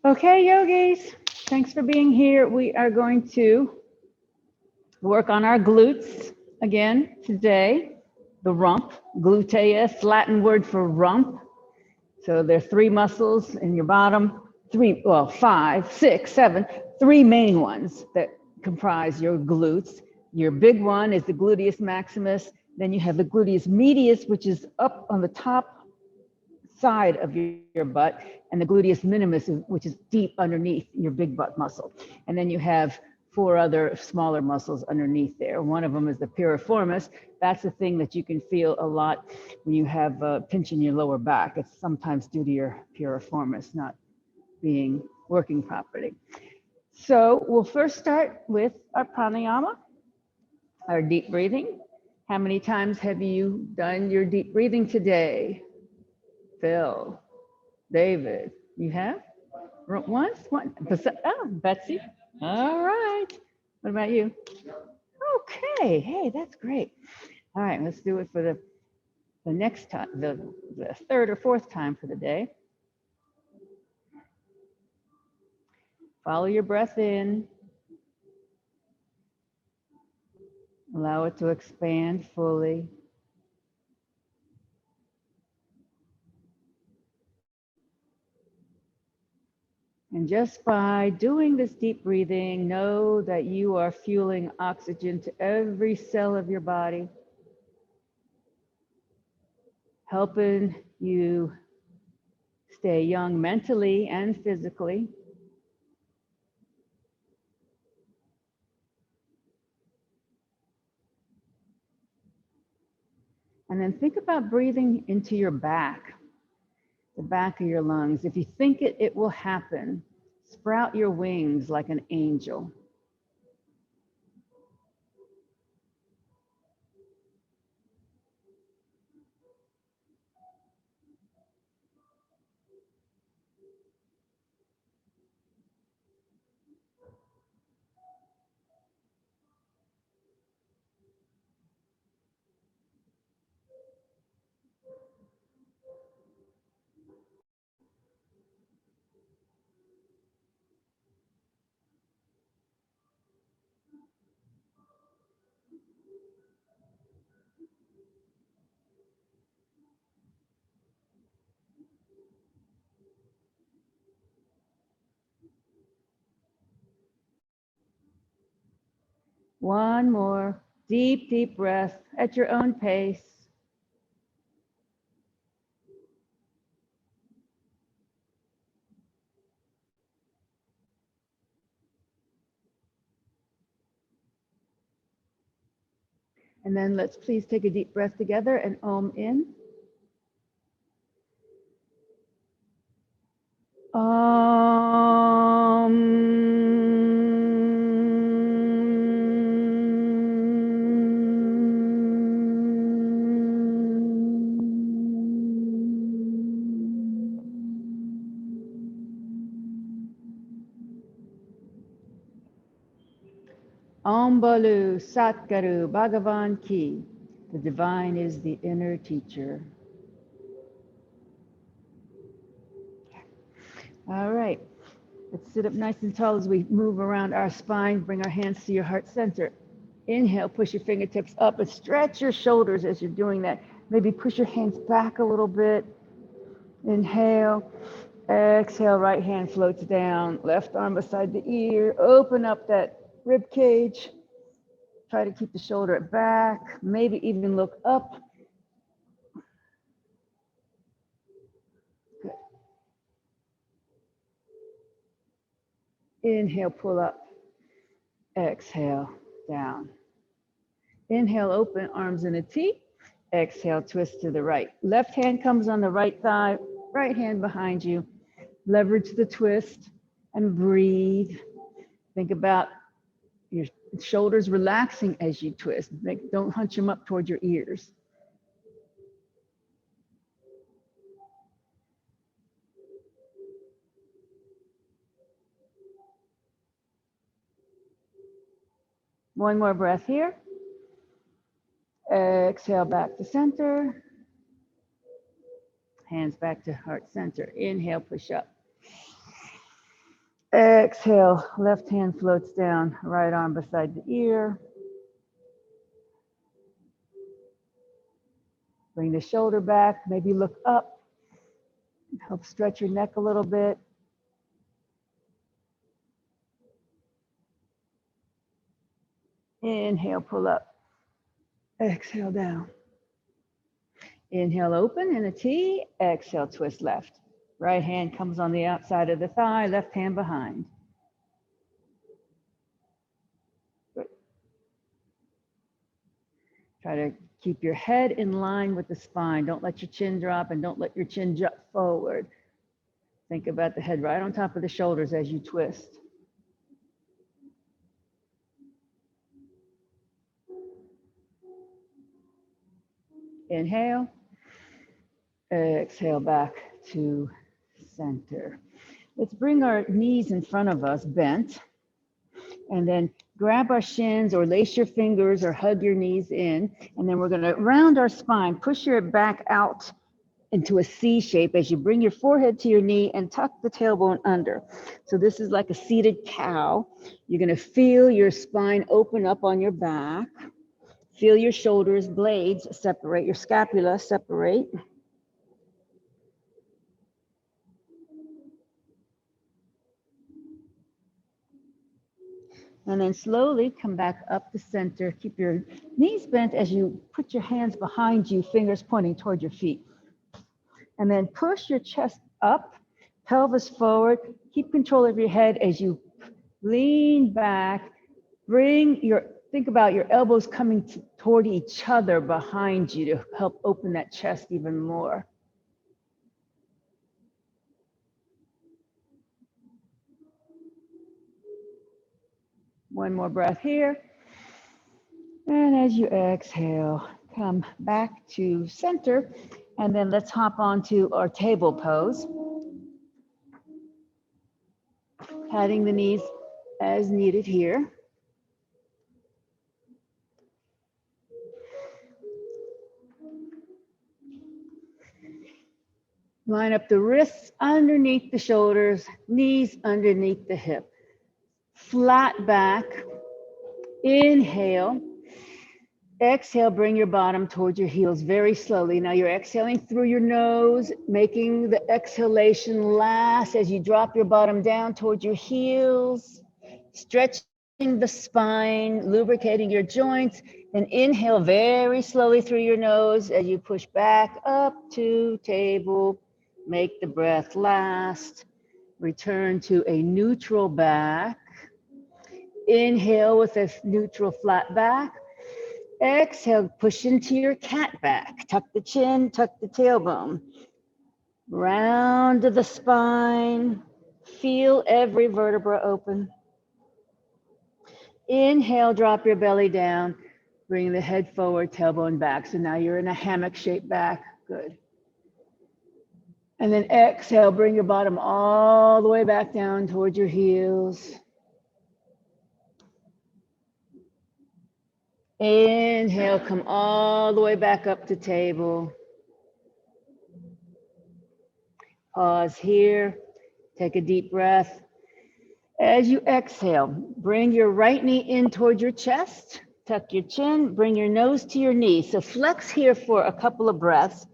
Okay, yogis, thanks for being here. We are going to work on our glutes again today. The rump, gluteus, Latin word for rump. So there are three muscles in your bottom, five, six, seven, three main ones that comprise your glutes. Your big one is the gluteus maximus. Then you have the gluteus medius, which is up on the top side of your butt, and the gluteus minimus, which is deep underneath your big butt muscle. And then you have four other smaller muscles underneath there. One of them is the piriformis. That's the thing that you can feel a lot when you have a pinch in your lower back. It's sometimes due to your piriformis not being working properly. So we'll first start with our pranayama, our deep breathing. How many times have you done your deep breathing today? Phil, David, you have? Once? One? Oh, Betsy. All right. What about you? Okay. Hey, that's great. All right, let's do it for the next time, the third or fourth time for the day. Follow your breath in. Allow it to expand fully. And just by doing this deep breathing, know that you are fueling oxygen to every cell of your body, helping you stay young mentally and physically. And then think about breathing into your back, the back of your lungs. If you think it, it will happen. Sprout your wings like an angel. One more deep, deep breath at your own pace. And then let's please take a deep breath together and Om in. Om Balu Satguru Bhagavan Ki. The divine is the inner teacher. All right. Let's sit up nice and tall as we move around our spine. Bring our hands to your heart center. Inhale, push your fingertips up and stretch your shoulders as you're doing that. Maybe push your hands back a little bit. Inhale. Exhale, right hand floats down. Left arm beside the ear. Open up that rib cage. Try to keep the shoulder back. Maybe even look up. Good. Inhale, pull up. Exhale, down. Inhale, open, arms in a T. Exhale, twist to the right. Left hand comes on the right thigh, right hand behind you. Leverage the twist and breathe. Think about your shoulders relaxing as you twist. Don't hunch them up toward your ears. One more breath here. Exhale back to center. Hands back to heart center. Inhale, push up. Exhale, left hand floats down, right arm beside the ear. Bring the shoulder back, maybe look up. Help stretch your neck a little bit. Inhale, pull up. Exhale, down. Inhale, open in a T. Exhale, twist left. Right hand comes on the outside of the thigh, left hand behind. Good. Try to keep your head in line with the spine. Don't let your chin drop and don't let your chin jut forward. Think about the head right on top of the shoulders as you twist. Inhale. Exhale back to center. Let's bring our knees in front of us, bent, and then grab our shins or lace your fingers or hug your knees in. And then we're going to round our spine, push your back out into a C shape as you bring your forehead to your knee and tuck the tailbone under. So this is like a seated cow. You're going to feel your spine open up on your back. Feel your shoulders, blades separate, your scapula separate. And then slowly come back up the center. Keep your knees bent as you put your hands behind you, fingers pointing toward your feet. And then push your chest up, pelvis forward. Keep control of your head as you lean back. Think about your elbows coming toward each other behind you to help open that chest even more. One more breath here. And as you exhale, come back to center. And then let's hop onto our table pose. Patting the knees as needed here. Line up the wrists underneath the shoulders, knees underneath the hip. Flat back. Inhale. Exhale, bring your bottom towards your heels very slowly. Now you're exhaling through your nose, making the exhalation last as you drop your bottom down towards your heels, stretching the spine, lubricating your joints. Then inhale very slowly through your nose as you push back up to table. Make the breath last. Return to a neutral back. Inhale with a neutral flat back. Exhale, push into your cat back. Tuck the chin, tuck the tailbone. Round to the spine. Feel every vertebra open. Inhale, drop your belly down. Bring the head forward, tailbone back. So now you're in a hammock shaped back. Good. And then exhale, bring your bottom all the way back down towards your heels. Inhale, come all the way back up to table. Pause here. Take a deep breath. As you exhale, bring your right knee in toward your chest. Tuck your chin, bring your nose to your knee. So flex here for a couple of breaths.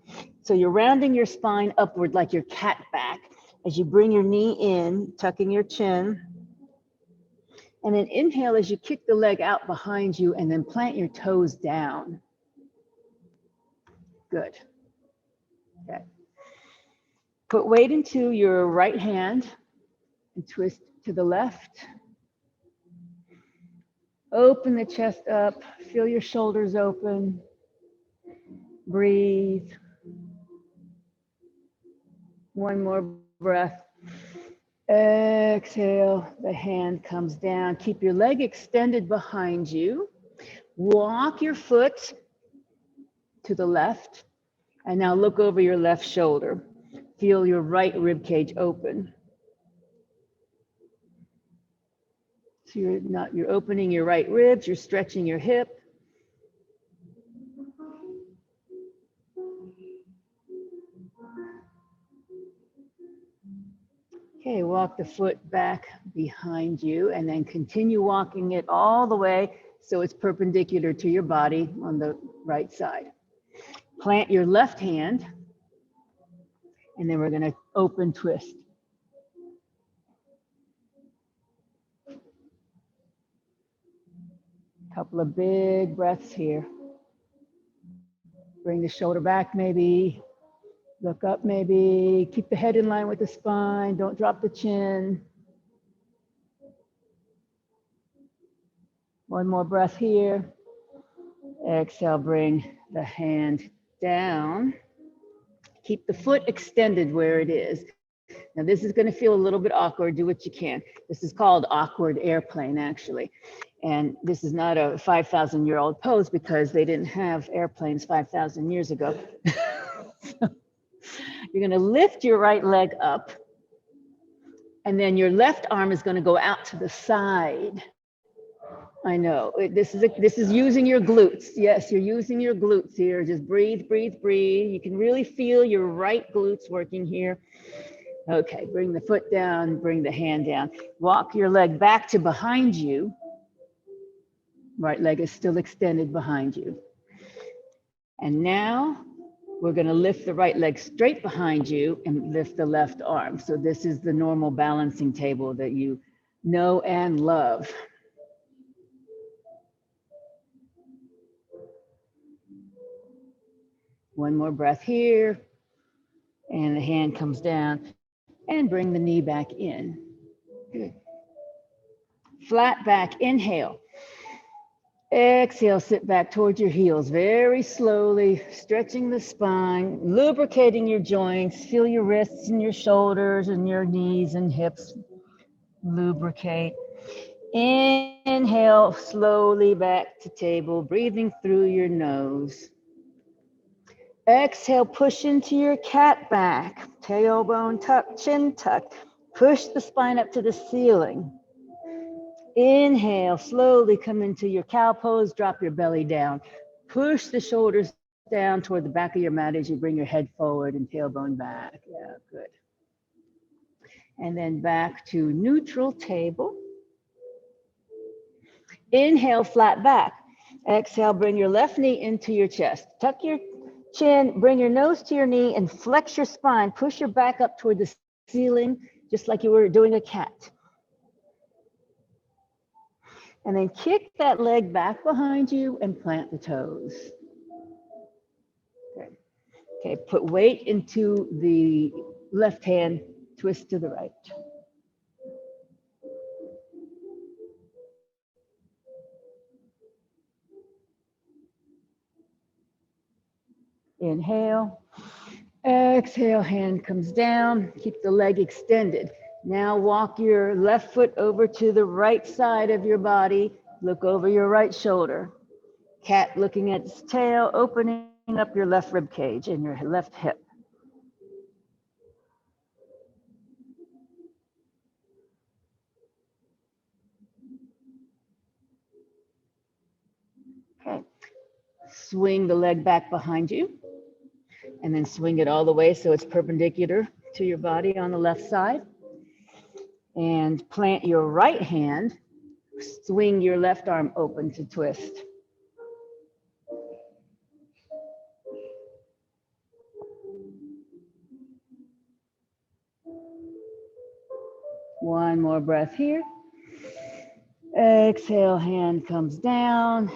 So you're rounding your spine upward like your cat back as you bring your knee in, tucking your chin. And then inhale as you kick the leg out behind you and then plant your toes down. Good. Okay. Put weight into your right hand and twist to the left. Open the chest up, feel your shoulders open. Breathe. One more breath. Exhale, the hand comes down. Keep your leg extended behind you. Walk your foot to the left. And now look over your left shoulder. Feel your right rib cage open. So you're opening your right ribs, you're stretching your hip. Okay, walk walk the foot back behind you and then continue walking it all the way so it's perpendicular to your body on the right side. Plant your left hand, and then we're going to open twist. Couple of big breaths here. Bring the shoulder back maybe. Look up maybe. Keep the head in line with the spine. Don't drop the chin. One more breath here. Exhale, bring the hand down. Keep the foot extended where it is. Now this is going to feel a little bit awkward. Do what you can. This is called awkward airplane, actually. And this is not a 5,000-year-old pose because they didn't have airplanes 5,000 years ago. So you're going to lift your right leg up, and then your left arm is going to go out to the side. I know, this is using your glutes. Yes, you're using your glutes here. Just breathe, breathe, breathe. You can really feel your right glutes working here. Okay, bring the foot down, bring the hand down. Walk your leg back to behind you. Right leg is still extended behind you. And now we're going to lift the right leg straight behind you and lift the left arm. So this is the normal balancing table that you know and love. One more breath here, and the hand comes down, and bring the knee back in. Good. Flat back, inhale. Exhale, sit back towards your heels, very slowly, stretching the spine, lubricating your joints. Feel your wrists and your shoulders and your knees and hips lubricate. Inhale, slowly back to table, breathing through your nose. Exhale, push into your cat back, tailbone tuck, chin tuck. Push the spine up to the ceiling. Inhale, slowly come into your cow pose, drop your belly down. Push the shoulders down toward the back of your mat as you bring your head forward and tailbone back. Yeah, good. And then back to neutral table. Inhale, flat back. Exhale, bring your left knee into your chest. Tuck your chin, bring your nose to your knee and flex your spine. Push your back up toward the ceiling, just like you were doing a cat. And then kick that leg back behind you and plant the toes. Okay, okay, put weight into the left hand, twist to the right. Inhale, exhale, hand comes down, keep the leg extended. Now walk your left foot over to the right side of your body, look over your right shoulder. Cat looking at its tail, opening up your left rib cage and your left hip. Okay, swing the leg back behind you and then swing it all the way so it's perpendicular to your body on the left side. And plant your right hand, swing your left arm open to twist. One more breath here. Exhale, hand comes down.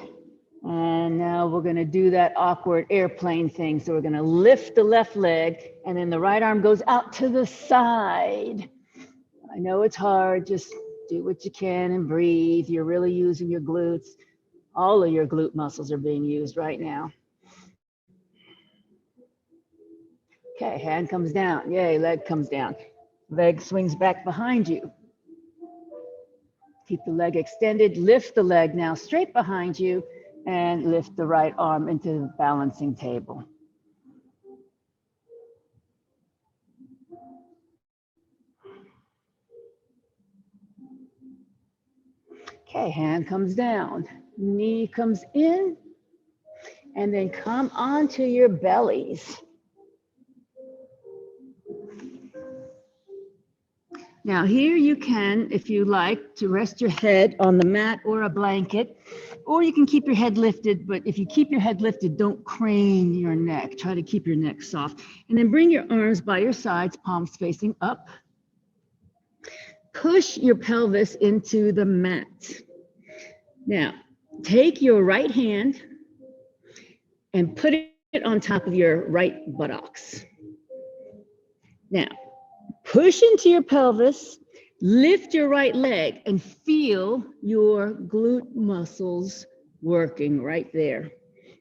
And now we're going to do that awkward airplane thing. So we're going to lift the left leg and then the right arm goes out to the side. I know it's hard, just do what you can and breathe. You're really using your glutes. All of your glute muscles are being used right now. Okay, hand comes down. Yay, leg comes down. Leg swings back behind you. Keep the leg extended. Lift the leg now straight behind you and lift the right arm into the balancing table. Okay, hand comes down, knee comes in, and then come onto your bellies. Now here you can, if you like, to rest your head on the mat or a blanket, or you can keep your head lifted, but if you keep your head lifted, don't crane your neck. Try to keep your neck soft. And then bring your arms by your sides, palms facing up. Push your pelvis into the mat. Now, take your right hand and put it on top of your right buttocks. Now, push into your pelvis, lift your right leg, and feel your glute muscles working right there.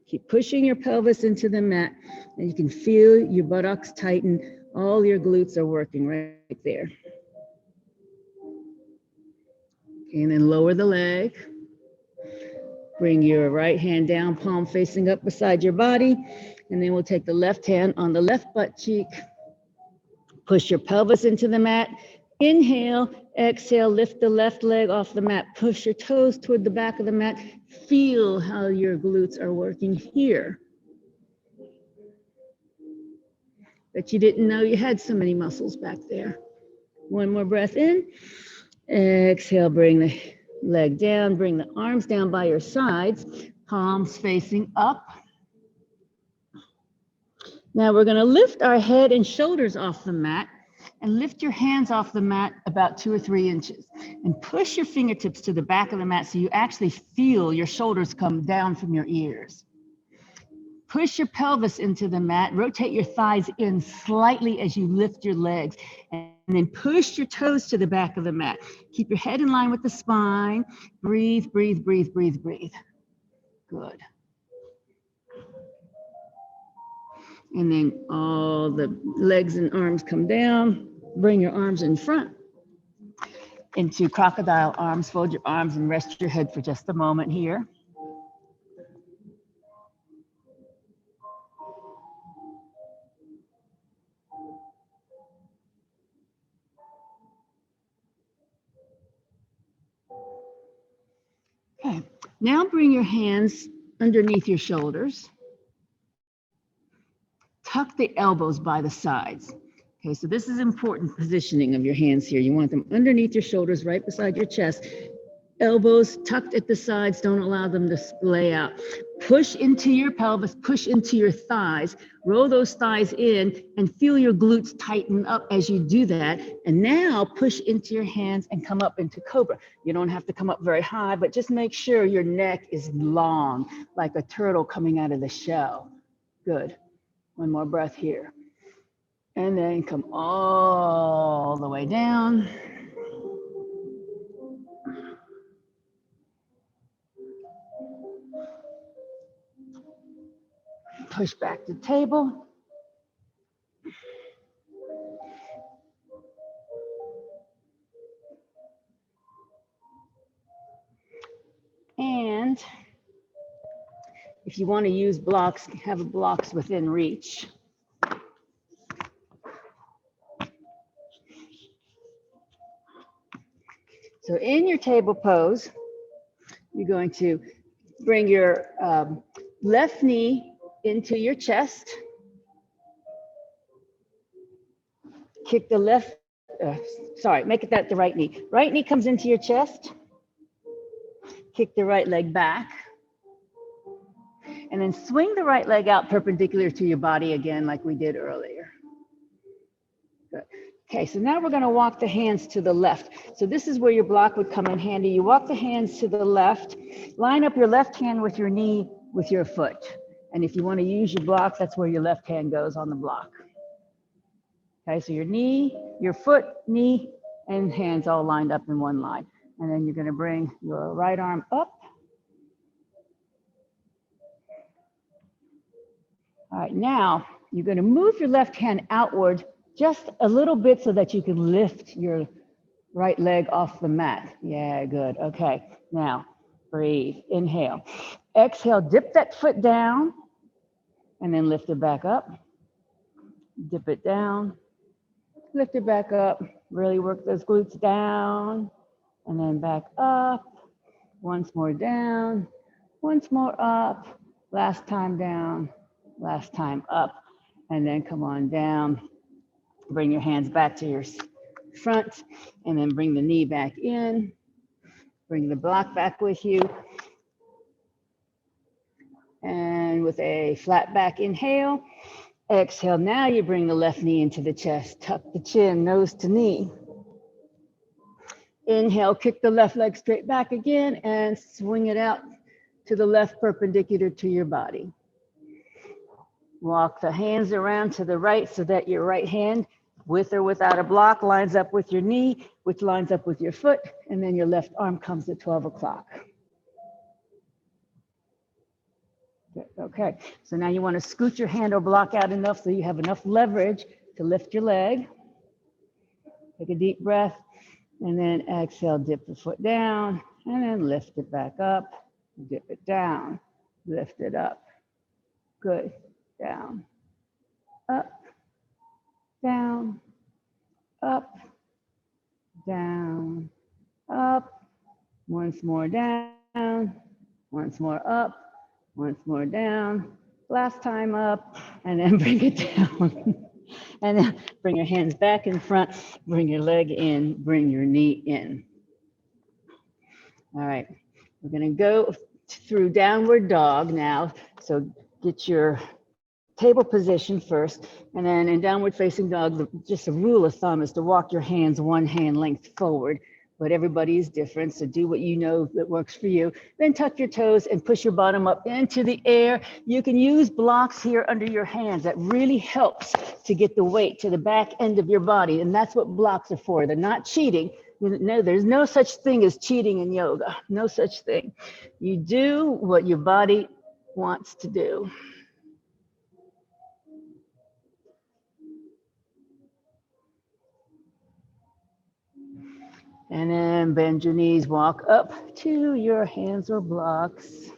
Keep pushing your pelvis into the mat, and you can feel your buttocks tighten. All your glutes are working right there. And then lower the leg. Bring your right hand down, palm facing up beside your body. And then we'll take the left hand on the left butt cheek. Push your pelvis into the mat. Inhale, exhale, lift the left leg off the mat. Push your toes toward the back of the mat. Feel how your glutes are working here. Bet you didn't know you had so many muscles back there. One more breath in. Exhale, bring the leg down, bring the arms down by your sides, palms facing up. Now we're going to lift our head and shoulders off the mat and lift your hands off the mat about 2 or 3 inches and push your fingertips to the back of the mat so you actually feel your shoulders come down from your ears. Push your pelvis into the mat, rotate your thighs in slightly as you lift your legs, and then push your toes to the back of the mat. Keep your head in line with the spine. Breathe, breathe, breathe, breathe, breathe. Good. And then all the legs and arms come down. Bring your arms in front into crocodile arms. Fold your arms and rest your head for just a moment here. Okay, now bring your hands underneath your shoulders. Tuck the elbows by the sides. Okay, so this is important positioning of your hands here. You want them underneath your shoulders, right beside your chest. Elbows tucked at the sides, don't allow them to splay out. Push into your pelvis, push into your thighs, roll those thighs in and feel your glutes tighten up as you do that. And now push into your hands and come up into cobra. You don't have to come up very high, but just make sure your neck is long, like a turtle coming out of the shell. Good. One more breath here. And then come all the way down. Push back to table. And if you want to use blocks, have blocks within reach. So in your table pose, you're going to bring your left knee into your chest. Kick the left, make it that the right knee. Right knee comes into your chest. Kick the right leg back. And then swing the right leg out perpendicular to your body again, like we did earlier. Good. Okay, so now we're going to walk the hands to the left. So this is where your block would come in handy. You walk the hands to the left, line up your left hand with your knee with your foot. And if you want to use your block, that's where your left hand goes on the block. Okay, so your knee, your foot, knee, and hands all lined up in one line. And then you're going to bring your right arm up. All right, now you're going to move your left hand outward just a little bit so that you can lift your right leg off the mat. Yeah, good. Okay, now breathe. Inhale. Exhale, dip that foot down and then lift it back up. Dip it down, lift it back up. Really work those glutes down and then back up. Once more down, once more up. Last time down, last time up. And then come on down. Bring your hands back to your front, and then bring the knee back in. Bring the block back with you. And with a flat back inhale, exhale. Now you bring the left knee into the chest, tuck the chin, nose to knee. Inhale, kick the left leg straight back again and swing it out to the left perpendicular to your body. Walk the hands around to the right so that your right hand, with or without a block, lines up with your knee, which lines up with your foot, and then your left arm comes at 12 o'clock. Okay, so now you want to scoot your hand or block out enough so you have enough leverage to lift your leg. Take a deep breath, and then exhale, dip the foot down, and then lift it back up, dip it down, lift it up. Good. Down, up, down, up, down, up. Once more down, once more up, once more down. Last time up, and then bring it down. And then bring your hands back in front, bring your leg in, bring your knee in. All right, we're gonna go through downward dog now. So get your table position first, and then in downward facing dog, just a rule of thumb is to walk your hands one hand length forward, but everybody is different, so do what you know that works for you. Then tuck your toes and push your bottom up into the air. You can use blocks here under your hands. That really helps to get the weight to the back end of your body, and that's what blocks are for. They're not cheating. No, there's no such thing as cheating in yoga, no such thing. You do what your body wants to do. And then bend your knees, walk up to your hands or blocks.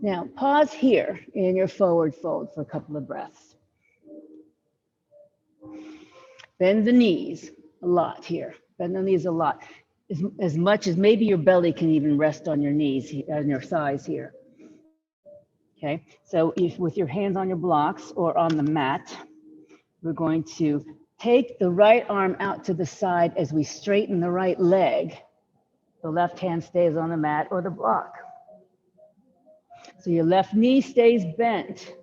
Now pause here in your forward fold for a couple of breaths. Bend the knees a lot here. Bend the knees a lot. As much as maybe your belly can even rest on your knees, on your thighs here. Okay, so if with your hands on your blocks or on the mat, we're going to take the right arm out to the side as we straighten the right leg. The left hand stays on the mat or the block. So your left knee stays bent.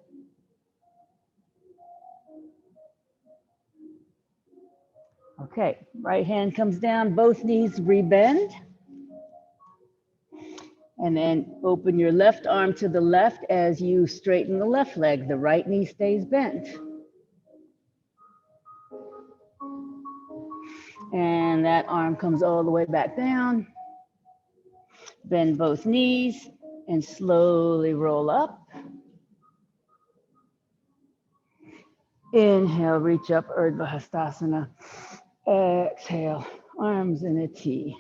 Okay, right hand comes down, both knees rebend. And then open your left arm to the left as you straighten the left leg. The right knee stays bent. And that arm comes all the way back down. Bend both knees and slowly roll up. Inhale, reach up, Urdhva Hastasana. Exhale, arms in a T.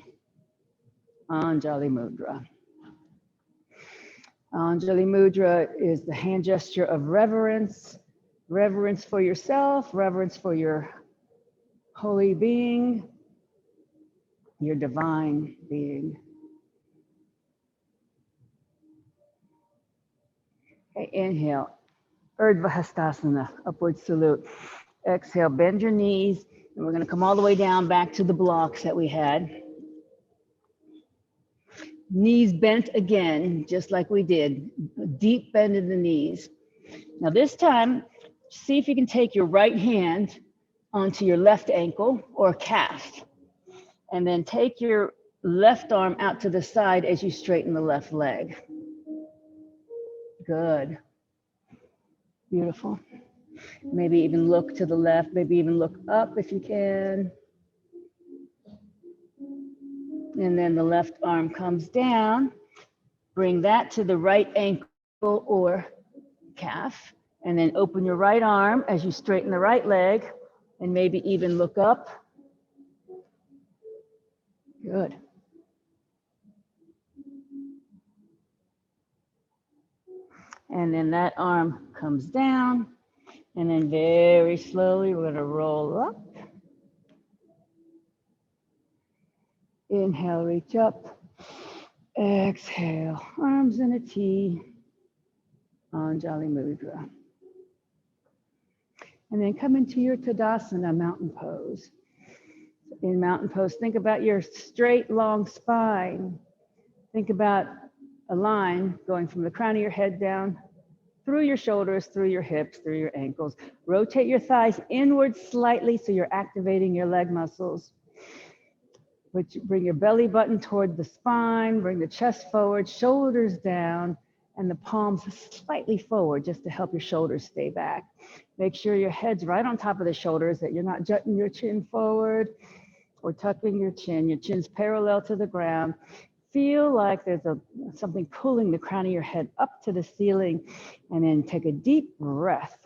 Anjali Mudra. Anjali Mudra is the hand gesture of reverence. Reverence for yourself, reverence for your holy being, your divine being. Okay, inhale, Urdhva Hastasana, upward salute. Exhale, bend your knees, and we're gonna come all the way down back to the blocks that we had. Knees bent again, just like we did. A deep bend in the knees. Now this time, see if you can take your right hand onto your left ankle or calf. And then take your left arm out to the side as you straighten the left leg. Good. Beautiful. Maybe even look to the left, maybe even look up if you can. And then the left arm comes down. Bring that to the right ankle or calf. And then open your right arm as you straighten the right leg. And maybe even look up. Good. And then that arm comes down. And then very slowly, we're gonna roll up. Inhale, reach up. Exhale, arms in a T. Anjali Mudra. And then come into your Tadasana, mountain pose. In mountain pose, think about your straight, long spine. Think about a line going from the crown of your head down through your shoulders, through your hips, through your ankles. Rotate your thighs inward slightly so you're activating your leg muscles. Bring your belly button toward the spine, bring the chest forward, shoulders down, and the palms slightly forward just to help your shoulders stay back. Make sure your head's right on top of the shoulders, that you're not jutting your chin forward or tucking your chin. Your chin's parallel to the ground. Feel like there's something pulling the crown of your head up to the ceiling, and then take a deep breath.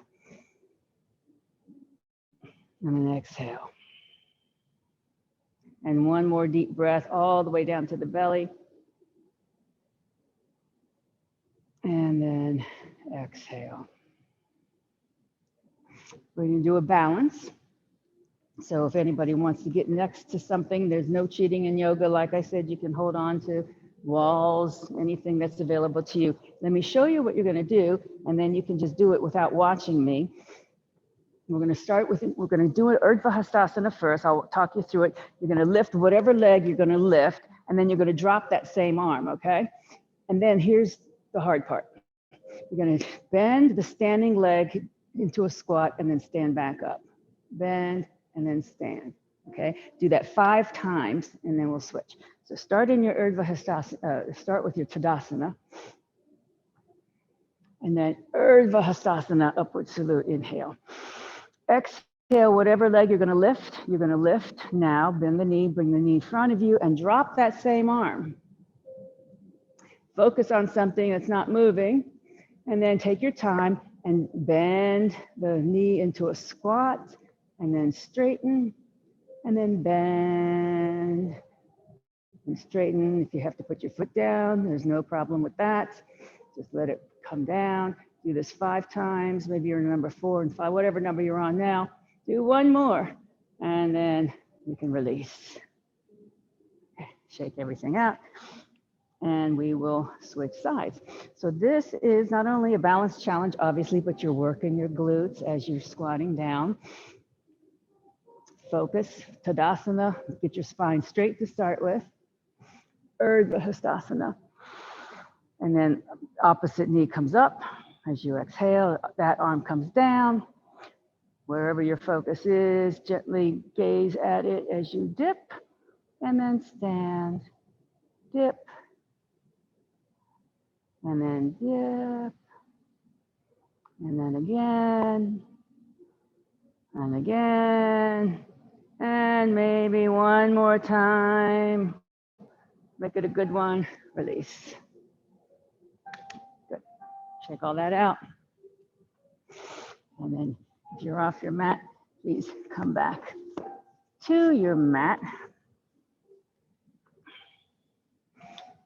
And then exhale. And one more deep breath all the way down to the belly. And then exhale. We're going to do a balance. So if anybody wants to get next to something, there's no cheating in yoga. Like I said, you can hold on to walls, anything that's available to you. Let me show you what you're going to do, and then you can just do it without watching me. We're going to start with, we're going to do an Urdhva Hastasana first. I'll talk you through it. You're going to lift whatever leg you're going to lift, and then you're going to drop that same arm, okay? And then here's the hard part. You're going to bend the standing leg into a squat and then stand back up. Bend and then stand, okay? Do that 5 times, and then we'll switch. So start in your Urdhva Hastasana, start with your Tadasana. And then Urdhva Hastasana, upward salute, inhale. Exhale, whatever leg you're going to lift now. Bend the knee, bring the knee in front of you, and drop that same arm. Focus on something that's not moving, and then take your time and bend the knee into a squat, and then straighten, and then bend, and straighten. If you have to put your foot down, there's no problem with that. Just let it come down. Do this 5 times. Maybe you're in number 4 and 5, whatever number you're on now. Do one more, and then you can release. Shake everything out, and we will switch sides. So this is not only a balance challenge, obviously, but you're working your glutes as you're squatting down. Focus, Tadasana, get your spine straight to start with. Urdhva Hastasana. And then opposite knee comes up. As you exhale, that arm comes down. Wherever your focus is, gently gaze at it as you dip, and then stand, dip, and then dip, and then again, and again, and maybe one more time. Make it a good one, release. Good, check all that out. And then if you're off your mat, please come back to your mat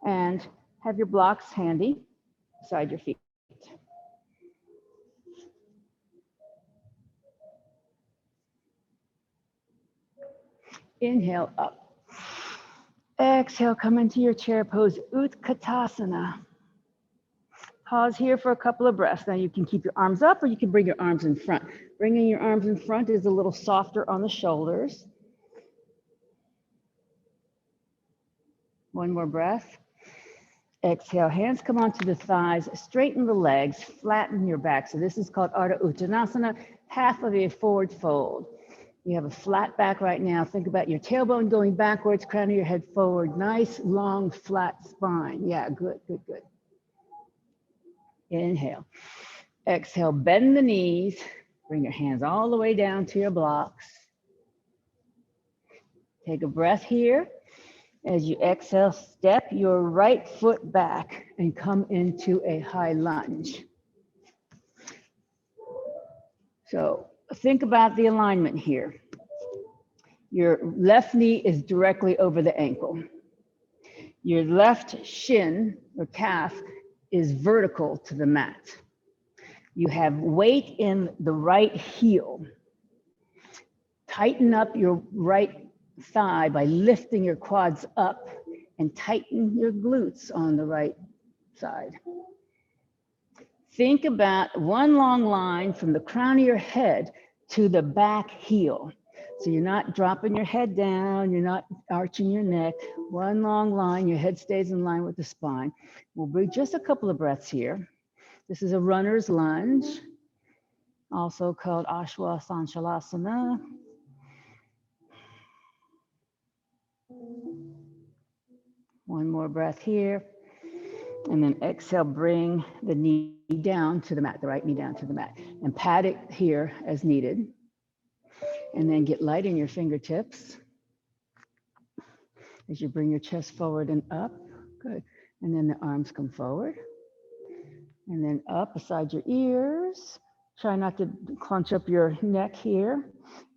and have your blocks handy beside your feet. Inhale up. Exhale, come into your chair pose, Utkatasana. Pause here for a couple of breaths. Now you can keep your arms up, or you can bring your arms in front. Bringing your arms in front is a little softer on the shoulders. One more breath. Exhale, hands come onto the thighs, straighten the legs, flatten your back. So this is called Ardha Uttanasana, half of a forward fold. You have a flat back right now. Think about your tailbone going backwards, crown of your head forward. Nice, long, flat spine. Yeah, good, good, good. Inhale. Exhale, bend the knees. Bring your hands all the way down to your blocks. Take a breath here. As you exhale, step your right foot back and come into a high lunge. So think about the alignment here. Your left knee is directly over the ankle. Your left shin or calf is vertical to the mat. You have weight in the right heel. Tighten up your right thigh by lifting your quads up, and tighten your glutes on the right side. Think about one long line from the crown of your head to the back heel. So you're not dropping your head down, you're not arching your neck. One long line, your head stays in line with the spine. We'll breathe just a couple of breaths here. This is a runner's lunge, also called Ashwasanchalasana. One more breath here. And then exhale, bring the knee down to the mat, the right knee down to the mat, and pat it here as needed. And then get light in your fingertips as you bring your chest forward and up. Good. And then the arms come forward. And then up beside your ears. Try not to clench up your neck here.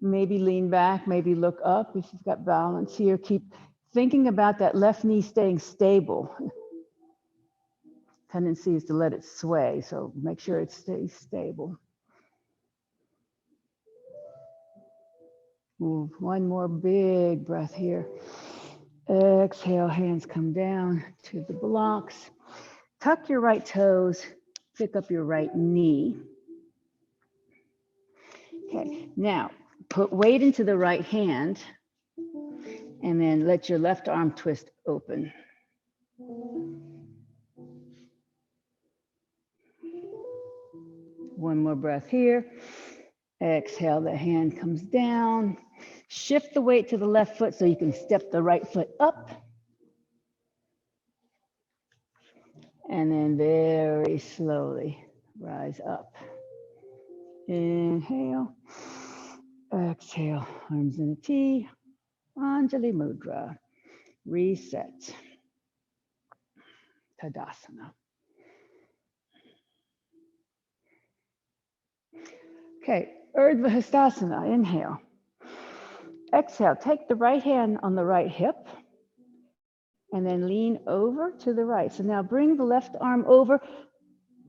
Maybe lean back, maybe look up if you've got balance here. Keep thinking about that left knee staying stable. Tendency is to let it sway, so make sure it stays stable. Move one more big breath here. Exhale, hands come down to the blocks. Tuck your right toes, pick up your right knee. Okay, now put weight into the right hand and then let your left arm twist open. One more breath here. Exhale, the hand comes down. Shift the weight to the left foot so you can step the right foot up. And then very slowly rise up. Inhale. Exhale, arms in a T. Anjali Mudra. Reset. Tadasana. Okay, Urdhva Hastasana, inhale. Exhale, take the right hand on the right hip and then lean over to the right. So now bring the left arm over,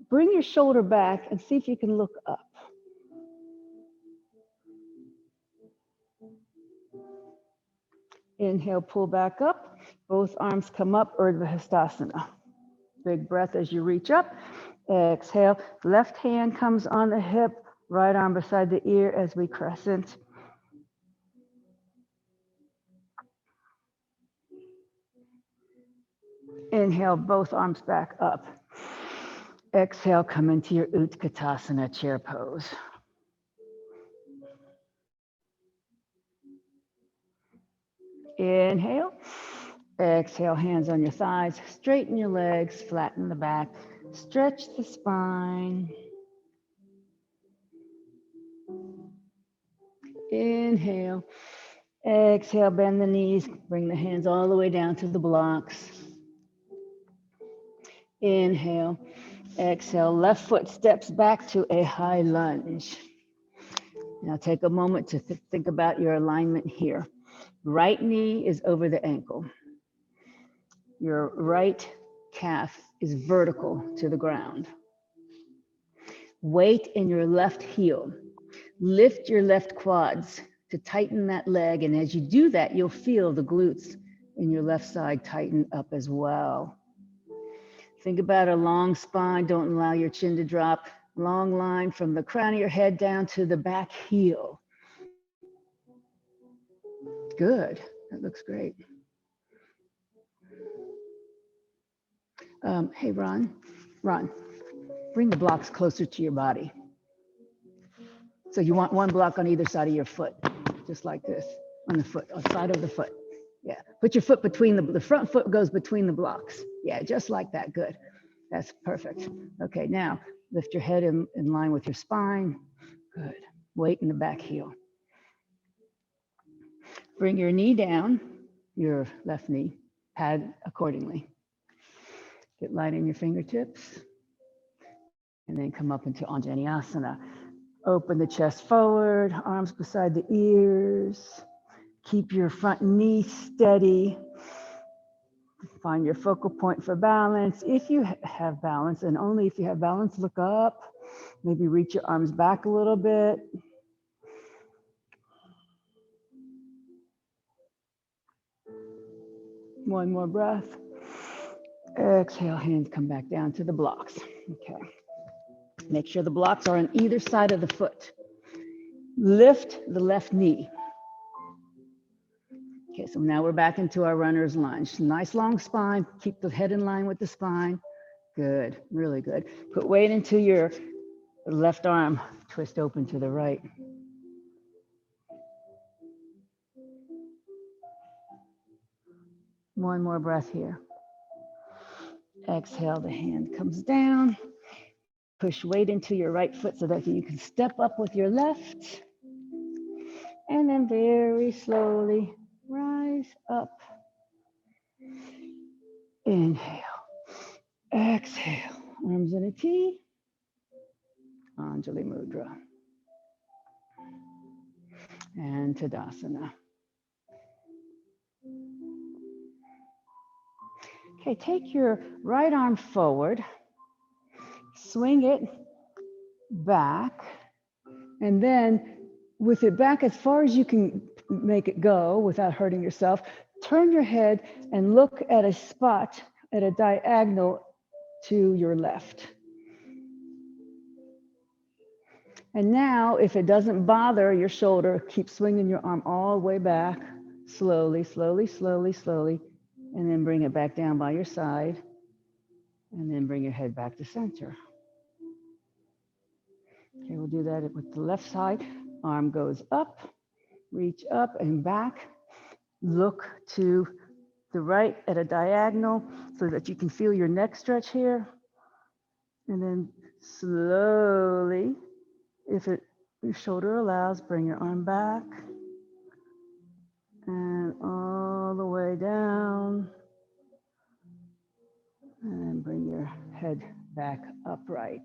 bring your shoulder back and see if you can look up. Inhale, pull back up, both arms come up, Urdhva Hastasana. Big breath as you reach up. Exhale, left hand comes on the hip, right arm beside the ear as we crescent. Inhale, both arms back up. Exhale, come into your Utkatasana chair pose. Inhale. Exhale, hands on your thighs. Straighten your legs, flatten the back. Stretch the spine. Inhale. Exhale, bend the knees. Bring the hands all the way down to the blocks. Inhale. Exhale, left foot steps back to a high lunge. Now take a moment to think about your alignment here. Right knee is over the ankle. Your right calf is vertical to the ground. Weight in your left heel. Lift your left quads to tighten that leg. And as you do that, you'll feel the glutes in your left side tighten up as well. Think about a long spine. Don't allow your chin to drop. Long line from the crown of your head down to the back heel. Good. That looks great. Hey, Ron, bring the blocks closer to your body. So you want one block on either side of your foot, just like this, on the foot, on the side of the foot. Yeah, put your foot between the front foot goes between the blocks. Yeah, just like that, good. That's perfect. Okay, now lift your head in line with your spine. Good, weight in the back heel. Bring your knee down, your left knee, pad accordingly. Get light in your fingertips. And then come up into Anjaneyasana. Open the chest forward, arms beside the ears. Keep your front knee steady. Find your focal point for balance. If you have balance, and only if you have balance, look up. Maybe reach your arms back a little bit. One more breath. Exhale, hands come back down to the blocks. Okay. Make sure the blocks are on either side of the foot. lift the left knee. Okay, so now we're back into our runner's lunge. Nice long spine, keep the head in line with the spine. Good, really good. Put weight into your left arm, twist open to the right. One more breath here. Exhale, the hand comes down. Push weight into your right foot so that you can step up with your left. And then very slowly rise up. Inhale. Exhale. Arms in a T. Anjali Mudra. And Tadasana. Okay, take your right arm forward. Swing it back. And then with it back as far as you can make it go without hurting yourself, turn your head and look at a spot at a diagonal to your left. And now, if it doesn't bother your shoulder, keep swinging your arm all the way back, slowly, slowly, slowly, slowly, and then bring it back down by your side, and then bring your head back to center. Okay, we'll do that with the left side. Arm goes up, reach up and back. Look to the right at a diagonal so that you can feel your neck stretch here. And then slowly, if your shoulder allows, bring your arm back. And all the way down. And bring your head back upright.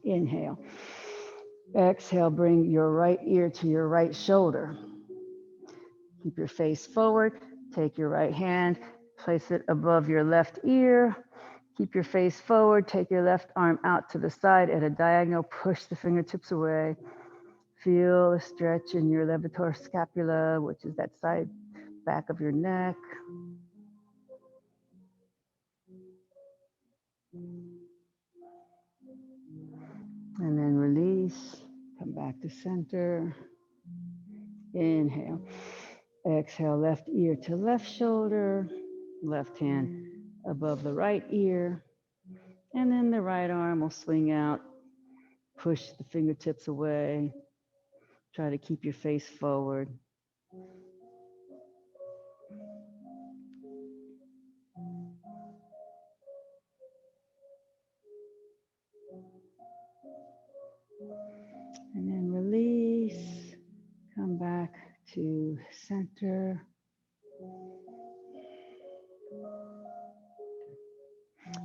Inhale. Exhale, bring your right ear to your right shoulder. Keep your face forward. Take your right hand, place it above your left ear. Keep your face forward. Take your left arm out to the side at a diagonal. Push the fingertips away. Feel the stretch in your levator scapula, which is that side back of your neck. And then release. Come back to center. Inhale. Exhale, left ear to left shoulder. Left hand above the right ear. And then the right arm will swing out. Push the fingertips away. Try to keep your face forward. And then release. Come back to center.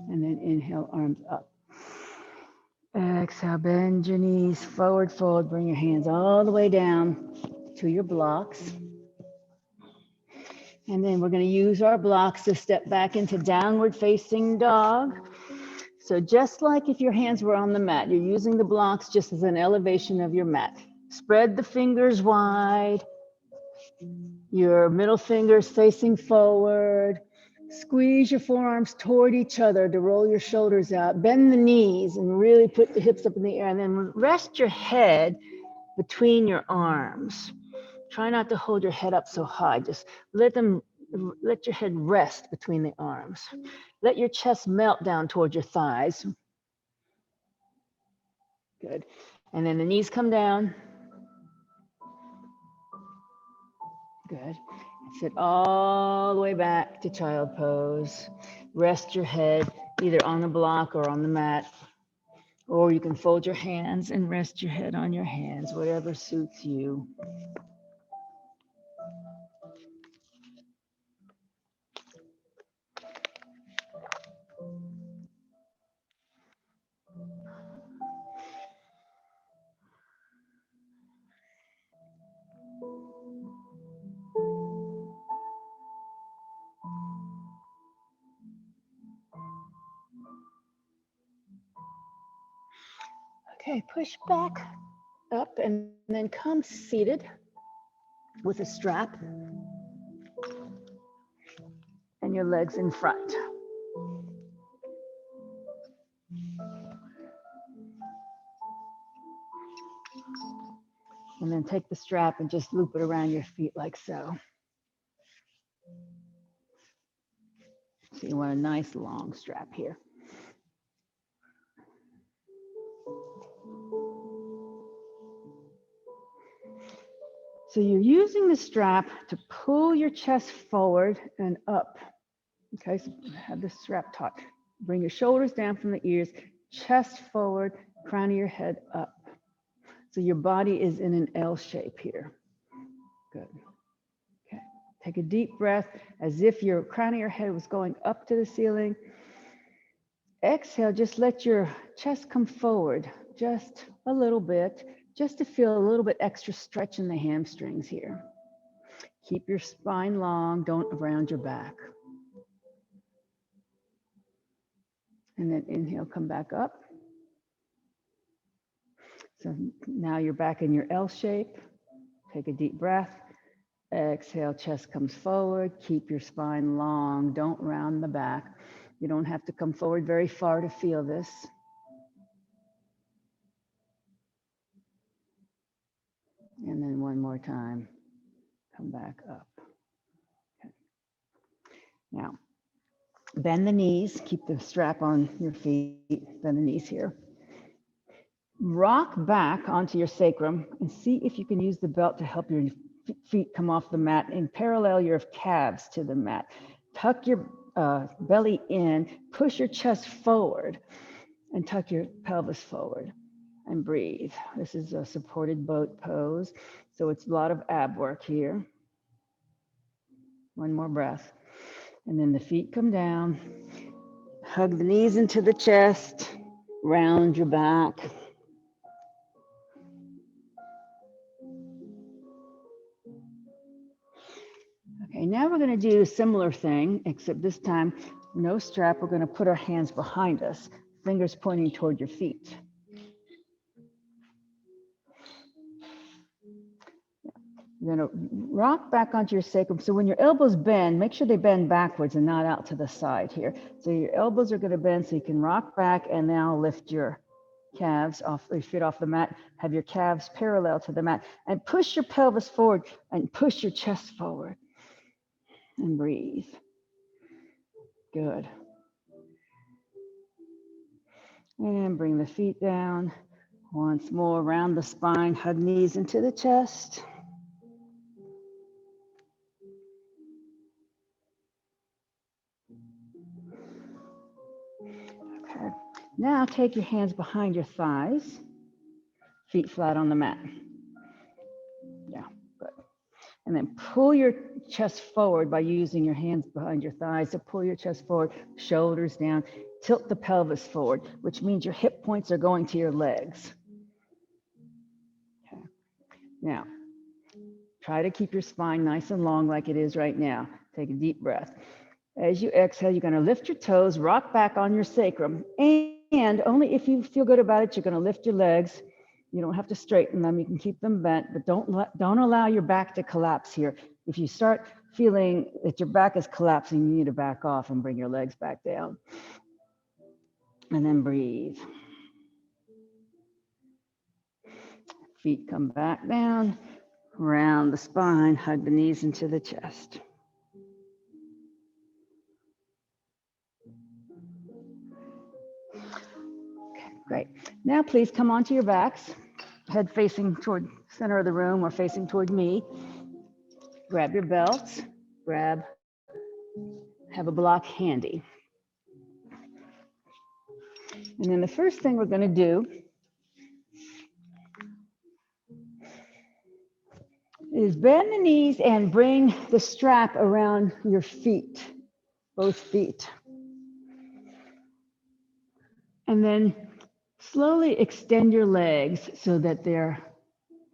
And then inhale, arms up. Exhale, bend your knees, forward fold. Bring your hands all the way down to your blocks. And then we're going to use our blocks to step back into downward facing dog. So just like if your hands were on the mat, you're using the blocks just as an elevation of your mat. Spread the fingers wide. Your middle fingers facing forward. Squeeze your forearms toward each other to roll your shoulders out. Bend the knees and really put the hips up in the air. And then rest your head between your arms. Try not to hold your head up so high. Just let your head rest between the arms. Let your chest melt down toward your thighs. Good. And then the knees come down. Good. Sit all the way back to child pose. Rest your head either on the block or on the mat. Or you can fold your hands and rest your head on your hands, whatever suits you. Okay, push back up and then come seated with a strap and your legs in front. And then take the strap and just loop it around your feet like so. So you want a nice long strap here. So you're using the strap to pull your chest forward and up. Okay, so have the strap taut. Bring your shoulders down from the ears, chest forward, crown of your head up. So your body is in an L shape here. Good. Okay, take a deep breath as if your crown of your head was going up to the ceiling. Exhale, just let your chest come forward just a little bit, just to feel a little bit extra stretch in the hamstrings here. Keep your spine long, don't round your back. And then inhale, come back up. So now you're back in your L shape. Take a deep breath. Exhale, chest comes forward. Keep your spine long, don't round the back. You don't have to come forward very far to feel this. And then one more time, come back up. Okay. Now, bend the knees, keep the strap on your feet, bend the knees here. Rock back onto your sacrum and see if you can use the belt to help your feet come off the mat and parallel your calves to the mat. Tuck your belly in, push your chest forward, and tuck your pelvis forward and breathe. This is a supported boat pose, so it's a lot of ab work here. One more breath. And then the feet come down. Hug the knees into the chest, round your back. Okay, now we're going to do a similar thing, except this time, no strap. We're going to put our hands behind us, fingers pointing toward your feet. You're going to rock back onto your sacrum. So when your elbows bend, make sure they bend backwards and not out to the side here. So your elbows are going to bend so you can rock back and now lift your calves off, your feet off the mat. Have your calves parallel to the mat and push your pelvis forward and push your chest forward and breathe. Good. And bring the feet down. Once more, round the spine, hug knees into the chest. Okay. Now take your hands behind your thighs, feet flat on the mat. Yeah, good. And then pull your chest forward by using your hands behind your thighs. So pull your chest forward, shoulders down, tilt the pelvis forward, which means your hip points are going to your legs. Okay. Now, try to keep your spine nice and long like it is right now. Take a deep breath. As you exhale, you're going to lift your toes, rock back on your sacrum, and only if you feel good about it, you're going to lift your legs. You don't have to straighten them. You can keep them bent, but don't allow your back to collapse here. If you start feeling that your back is collapsing, you need to back off and bring your legs back down. And then breathe. Feet come back down, round the spine, hug the knees into the chest. Okay, great. Now please come onto your backs, head facing toward center of the room or facing toward me. Grab your belts, have a block handy. And then the first thing we're going to do is bend the knees and bring the strap around your feet, both feet. And then slowly extend your legs so that they're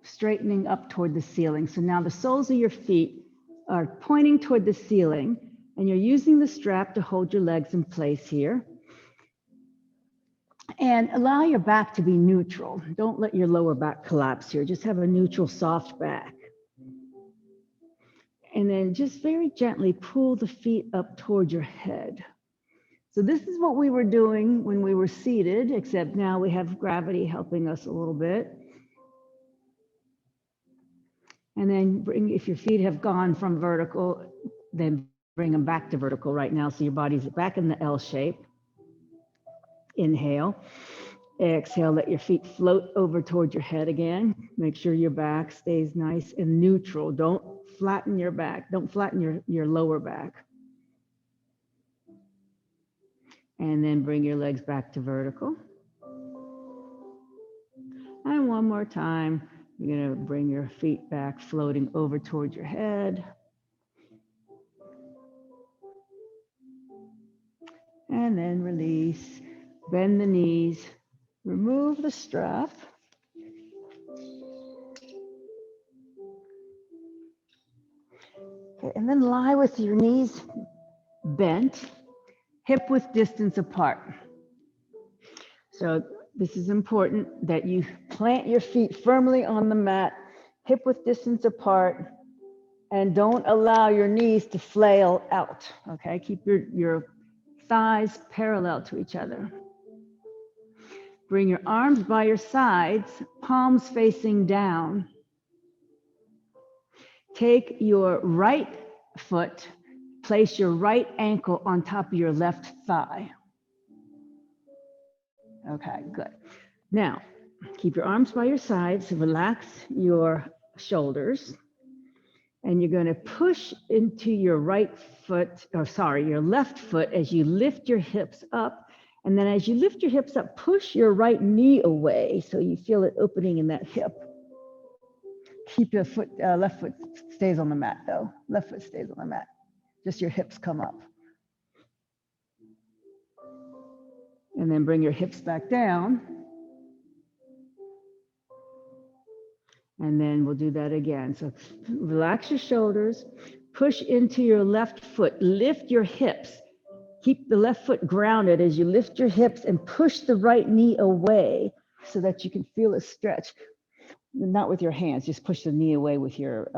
straightening up toward the ceiling. So now the soles of your feet are pointing toward the ceiling, and you're using the strap to hold your legs in place here. And allow your back to be neutral. Don't let your lower back collapse here. Just have a neutral, soft back. And then just very gently pull the feet up toward your head. So this is what we were doing when we were seated, except now we have gravity helping us a little bit. And then if your feet have gone from vertical, then bring them back to vertical right now. So your body's back in the L shape. Inhale. Exhale, let your feet float over towards your head again. Make sure your back stays nice and neutral. Don't flatten your back. Don't flatten your lower back. And then bring your legs back to vertical. And one more time, you're going to bring your feet back, floating over towards your head. And then release. Bend the knees. Remove the strap. Okay, and then lie with your knees bent, hip width distance apart. So this is important that you plant your feet firmly on the mat, hip width distance apart, and don't allow your knees to flail out, okay? Keep your thighs parallel to each other. Bring your arms by your sides, palms facing down. Take your right foot, place your right ankle on top of your left thigh. Okay, good. Now, keep your arms by your sides, relax your shoulders, and you're going to push into your your left foot as you lift your hips up. And then as you lift your hips up, push your right knee away so you feel it opening in that hip. Keep your left foot stays on the mat though. Left foot stays on the mat. Just your hips come up. And then bring your hips back down. And then we'll do that again. So relax your shoulders, push into your left foot, lift your hips. Keep the left foot grounded as you lift your hips and push the right knee away so that you can feel a stretch. Not with your hands, just push the knee away with your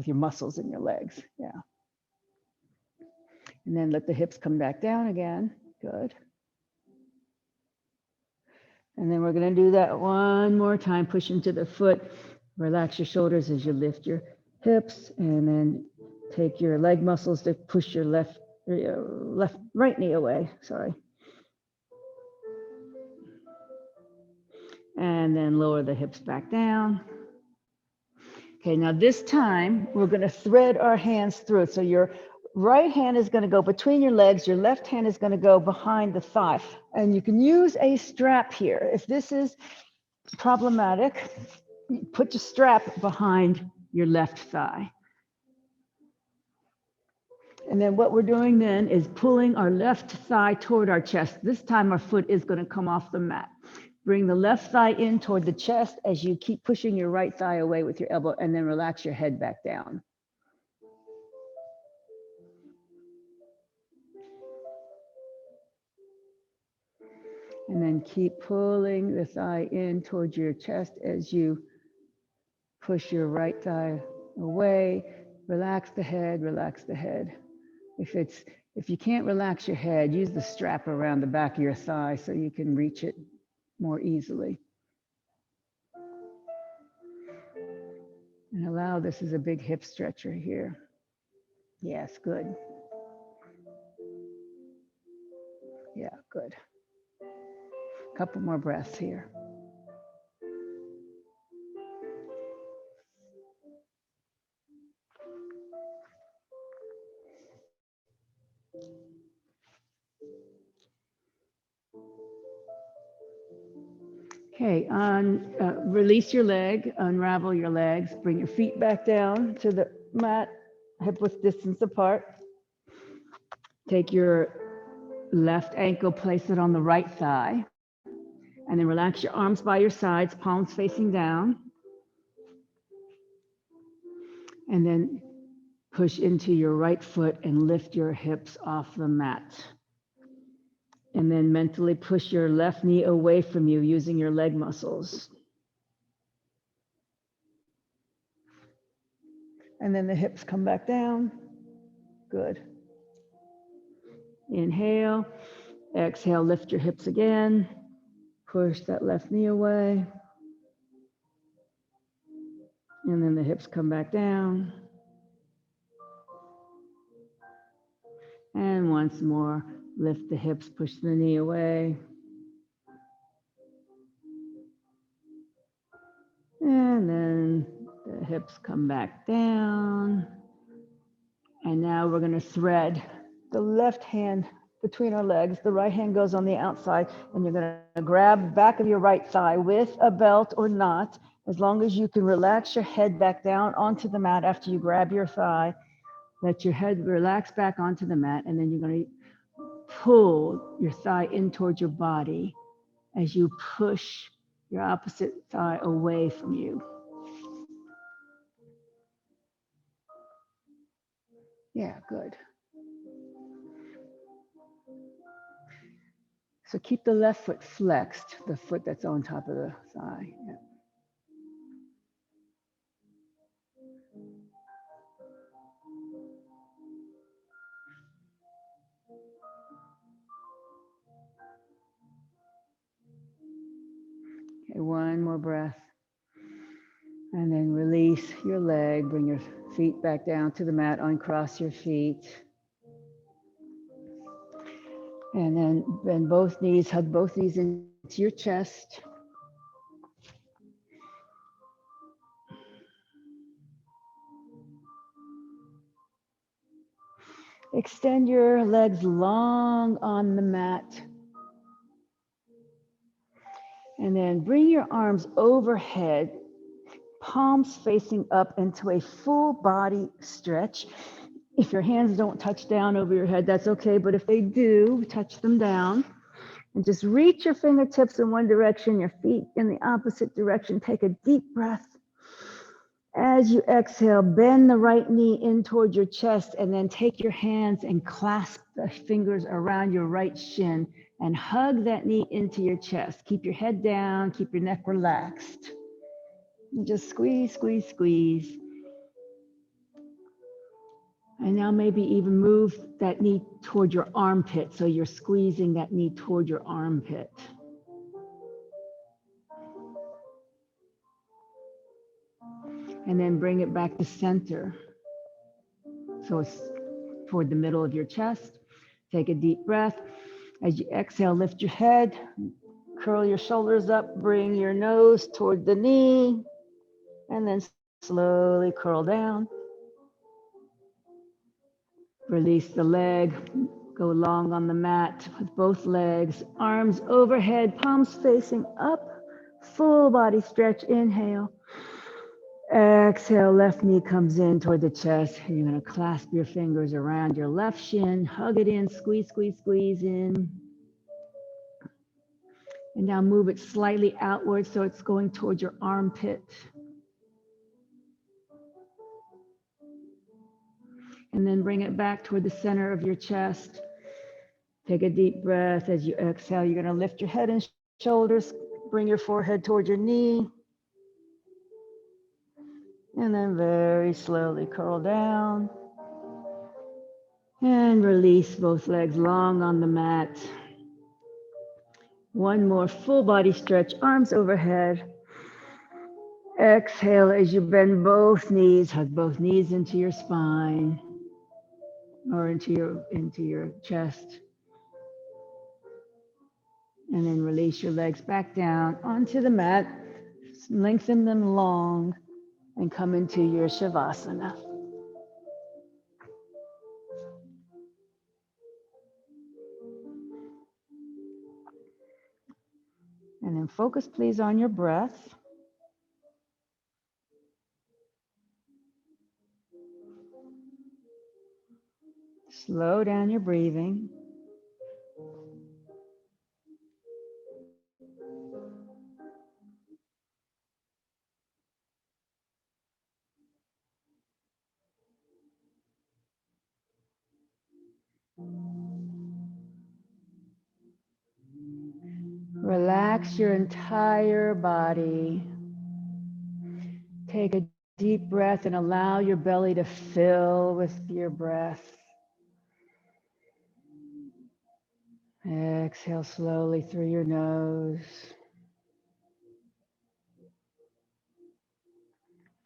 muscles in your legs. Yeah. And then let the hips come back down again. Good. And then we're going to do that one more time. Push into the foot. Relax your shoulders as you lift your hips, and then take your leg muscles to push your right knee away. Sorry. And then lower the hips back down. Okay, now this time we're going to thread our hands through it. So your right hand is going to go between your legs. Your left hand is going to go behind the thigh. And you can use a strap here. If this is problematic, put your strap behind your left thigh. And then what we're doing then is pulling our left thigh toward our chest. This time our foot is going to come off the mat. Bring the left thigh in toward the chest as you keep pushing your right thigh away with your elbow, and then relax your head back down. And then keep pulling the thigh in towards your chest as you push your right thigh away. Relax the head, relax the head. If you can't relax your head, use the strap around the back of your thigh so you can reach it more easily. And allow, this is a big hip stretcher here. Yes, good. Yeah, good. Couple more breaths here. Okay, release your leg, unravel your legs, bring your feet back down to the mat, hip width distance apart. Take your left ankle, place it on the right thigh, and then relax your arms by your sides, palms facing down. And then push into your right foot and lift your hips off the mat. And then mentally push your left knee away from you using your leg muscles. And then the hips come back down. Good. Inhale. Exhale, lift your hips again. Push that left knee away. And then the hips come back down. And once more, lift the hips, push the knee away. And then the hips come back down. And now we're going to thread the left hand between our legs. The right hand goes on the outside, and you're going to grab the back of your right thigh with a belt or not, as long as you can relax your head back down onto the mat after you grab your thigh. Let your head relax back onto the mat, and then you're going to pull your thigh in towards your body as you push your opposite thigh away from you. Yeah, good. So keep the left foot flexed, the foot that's on top of the thigh. Yeah. Okay, one more breath. And then release your leg, bring your feet back down to the mat, uncross your feet. And then bend both knees, hug both knees into your chest. Extend your legs long on the mat. And then bring your arms overhead, palms facing up into a full body stretch. If your hands don't touch down over your head, that's okay. But if they do, touch them down. And just reach your fingertips in one direction, your feet in the opposite direction. Take a deep breath. As you exhale, bend the right knee in toward your chest, and then take your hands and clasp the fingers around your right shin and hug that knee into your chest. Keep your head down, keep your neck relaxed. And just squeeze, squeeze, squeeze. And now maybe even move that knee toward your armpit, so you're squeezing that knee toward your armpit. And then bring it back to center. So it's toward the middle of your chest. Take a deep breath. As you exhale, lift your head, curl your shoulders up, bring your nose toward the knee, and then slowly curl down. Release the leg, go long on the mat with both legs, arms overhead, palms facing up, full body stretch, inhale. Exhale, left knee comes in toward the chest. You're going to clasp your fingers around your left shin, hug it in, squeeze, squeeze, squeeze in. And now move it slightly outward so it's going towards your armpit. And then bring it back toward the center of your chest. Take a deep breath. As you exhale, you're going to lift your head and shoulders, bring your forehead toward your knee. And then very slowly curl down. And release both legs long on the mat. One more full body stretch, arms overhead. Exhale as you bend both knees, hug both knees into your spine or into your chest. And then release your legs back down onto the mat. Lengthen them long and come into your Shavasana. And then focus, please, on your breath. Slow down your breathing. Relax your entire body. Take a deep breath and allow your belly to fill with your breath. Exhale slowly through your nose.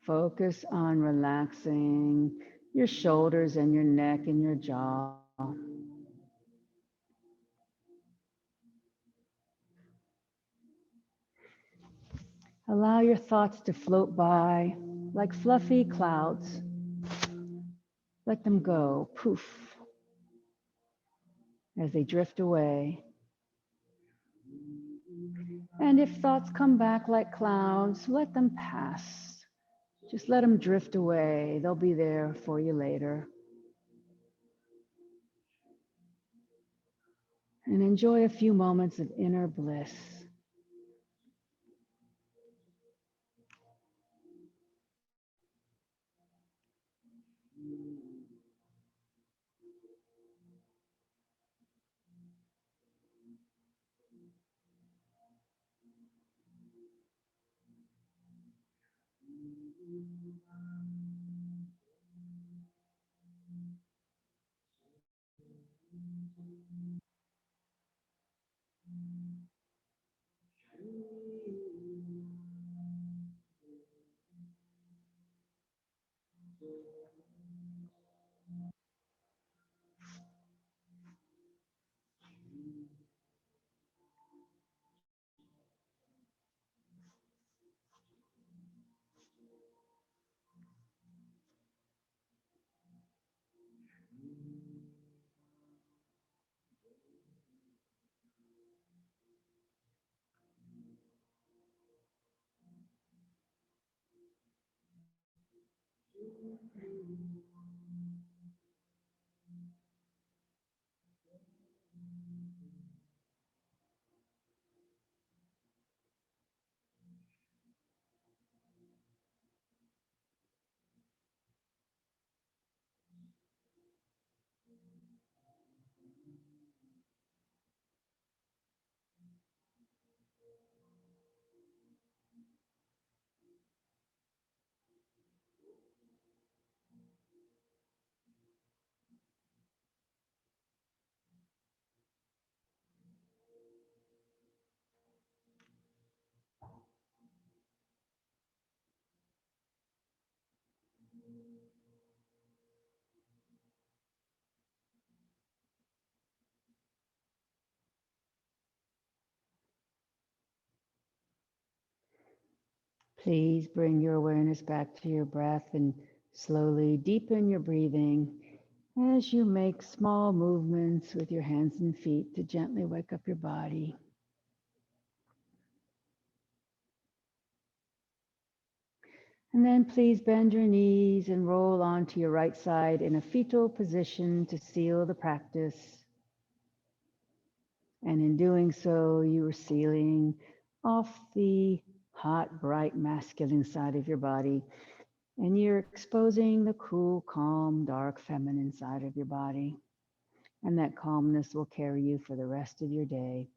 Focus on relaxing your shoulders and your neck and your jaw. Allow your thoughts to float by like fluffy clouds. Let them go, poof, as they drift away. And if thoughts come back like clouds, let them pass. Just let them drift away. They'll be there for you later. And enjoy a few moments of inner bliss. Please bring your awareness back to your breath and slowly deepen your breathing as you make small movements with your hands and feet to gently wake up your body. And then please bend your knees and roll onto your right side in a fetal position to seal the practice. And in doing so, you are sealing off the hot, bright, masculine side of your body. And you're exposing the cool, calm, dark, feminine side of your body. And that calmness will carry you for the rest of your day.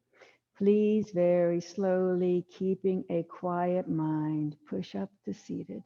Please, very slowly, keeping a quiet mind, push up to seated.